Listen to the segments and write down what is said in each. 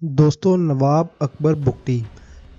दोस्तों, नवाब अकबर बुगटी,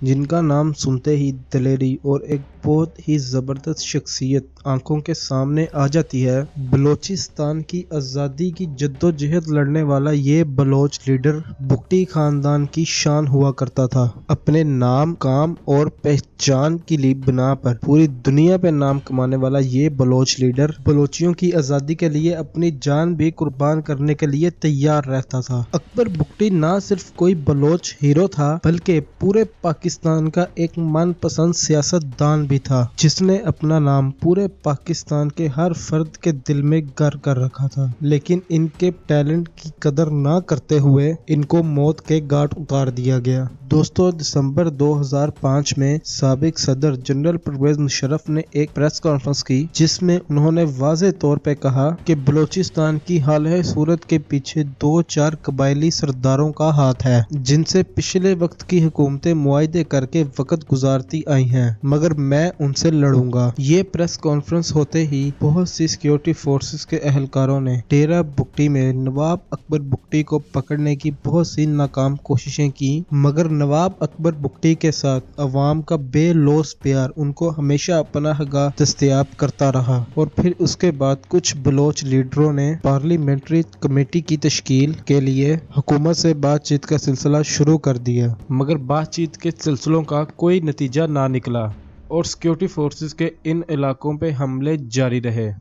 जिनका नाम सुनते ही दलेरी और एक बहुत ही ज़बरदस्त शख्सियत आंखों के सामने आ जाती है। बलोचिस्तान की आज़ादी की जद्दोजहद लड़ने वाला ये बलोच लीडर बुगटी खानदान की शान हुआ करता था। अपने नाम, काम और पहचान की बिना पर पूरी दुनिया पे नाम कमाने वाला ये बलोच लीडर बलोचियों की आज़ादी के लिए अपनी जान भी कुर्बान करने के लिए तैयार रहता था। अकबर बुगटी ना सिर्फ कोई बलोच हीरो था, बल्कि पूरे पाकिस्तान का एक मनपसंद सियासतदान भी था, जिसने अपना नाम पूरे पाकिस्तान के हर फर्द के दिल में घर कर रखा था। लेकिन इनके टैलेंट की कदर ना करते हुए इनको मौत के घाट उतार दिया गया। दोस्तों, दिसंबर 2005 में साबिक सदर जनरल परवेज मुशर्रफ ने एक प्रेस कॉन्फ्रेंस की, जिसमें उन्होंने वाज़े तौर पे कहा कि बलूचिस्तान की हाल सूरत के पीछे 2-4 कबायली सरदारों का हाथ है, जिनसे पिछले वक्त की हुकूमतें मुआहदे करके वक्त गुजारती आई हैं, मगर मैं उनसे लड़ूंगा। ये प्रेस कॉन्फ्रेंस होते ही बहुत सी सिक्योरिटी फोर्सेस के एहलकारों ने डेरा बुगटी में नवाब अकबर बुगटी को पकड़ने की बहुत सी नाकाम कोशिशें की, मगर नवाब अकबर बुगटी के साथ अवाम का बेलौस प्यार उनको हमेशा पनाहगाह दस्तयाब करता रहा। और फिर उसके बाद कुछ बलोच लीडरों ने पार्लियामेंट्री कमेटी की तश्कील के लिए हुकूमत से बातचीत का सिलसिला शुरू कर दिया, मगर बातचीत के सिलसिलों का कोई नतीजा ना निकला और सिक्योरिटी फोर्सेस के इन इलाकों पे हमले जारी रहे,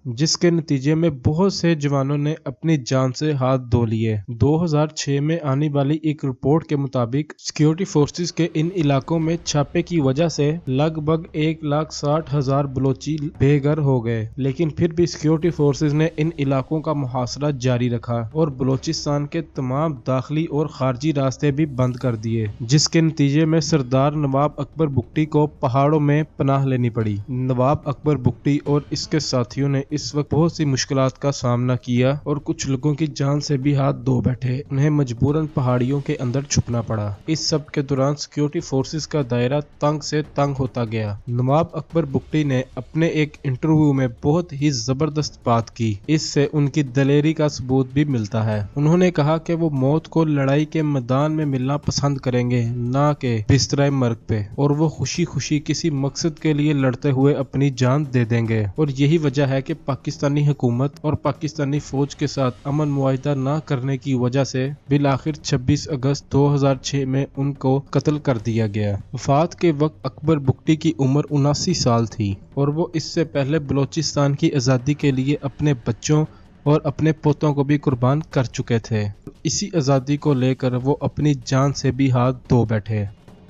जिसके नतीजे में बहुत से जवानों ने अपनी जान से हाथ धो लिए। 2006 में आने वाली एक रिपोर्ट के मुताबिक सिक्योरिटी फोर्सेस के इन इलाकों में छापे की वजह से लगभग 1,60,000 बलोची बेघर हो गए, लेकिन फिर भी सिक्योरिटी फोर्सेस ने इन इलाकों का मुहासरा जारी रखा और बलूचिस्तान के तमाम दाखिली और खारजी रास्ते भी बंद कर दिए, जिसके नतीजे में सरदार नवाब अकबर बुगटी को पहाड़ों में पनाह लेनी पड़ी। नवाब अकबर बुगटी और इसके साथियों ने इस वक्त बहुत सी मुश्किलात का सामना किया और कुछ लोगों की जान से भी हाथ धो बैठे। उन्हें मजबूरन पहाड़ियों के अंदर छुपना पड़ा। इस सब के दौरान सिक्योरिटी फोर्सेस का दायरा तंग से तंग होता गया। नवाब अकबर बुगटी ने अपने एक इंटरव्यू में बहुत ही जबरदस्त बात की। इससे उनकी दलेरी का सबूत भी मिलता है। उन्होंने कहा कि वो मौत को लड़ाई के मैदान में मिलना पसंद करेंगे, ना कि बिस्तरा मर्ग पे, और वो खुशी खुशी किसी मकसद के लिए लड़ते हुए अपनी जान दे देंगे। और यही वजह है कि पाकिस्तानी हुकूमत और पाकिस्तानी फौज के साथ अमन मुआहिदा न करने की वजह से बिल आखिर 26 अगस्त 2006 में उनको कत्ल कर दिया गया। वफात के वक्त अकबर बुगटी की उम्र 79 साल थी और वो इससे पहले बलूचिस्तान की आज़ादी के लिए अपने बच्चों और अपने पोतों को भी कुर्बान कर चुके थे। इसी आज़ादी को लेकर वो अपनी जान से भी हाथ धो बैठे।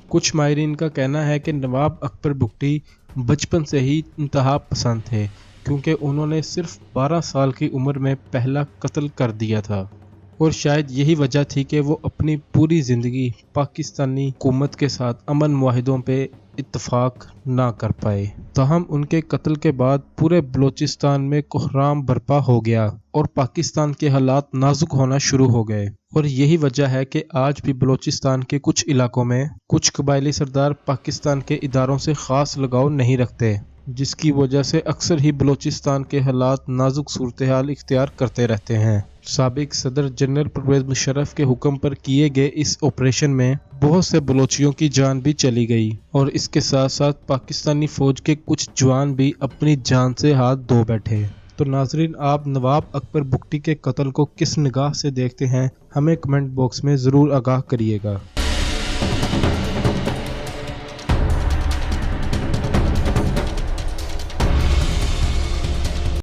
कुछ माहिरीन का कहना है कि नवाब अकबर बुगटी बचपन से ही इंतहा पसंद थे, क्योंकि उन्होंने सिर्फ 12 साल की उम्र में पहला कत्ल कर दिया था और शायद यही वजह थी कि वो अपनी पूरी ज़िंदगी पाकिस्तानी हुकूमत के साथ अमन मुआहिदों पे इत्तफाक ना कर पाए। ताहम उनके कत्ल के बाद पूरे बलूचिस्तान में कोहराम बर्पा हो गया और पाकिस्तान के हालात नाजुक होना शुरू हो गए। और यही वजह है कि आज भी बलूचिस्तान के कुछ इलाकों में कुछ कबायली सरदार पाकिस्तान के इदारों से ख़ास लगाव नहीं रखते, जिसकी वजह से अक्सर ही बलूचिस्तान के हालात नाजुक सूरत हाल इख्तियार करते रहते हैं। साबिक सदर जनरल परवेज मुशर्रफ के हुक्म पर किए गए इस ऑपरेशन में बहुत से बलोचियों की जान भी चली गई और इसके साथ साथ पाकिस्तानी फौज के कुछ जवान भी अपनी जान से हाथ धो बैठे। तो नाजरीन, आप नवाब अकबर बुगटी के कत्ल को किस निगाह से देखते हैं, हमें कमेंट बॉक्स में ज़रूर आगाह करिएगा।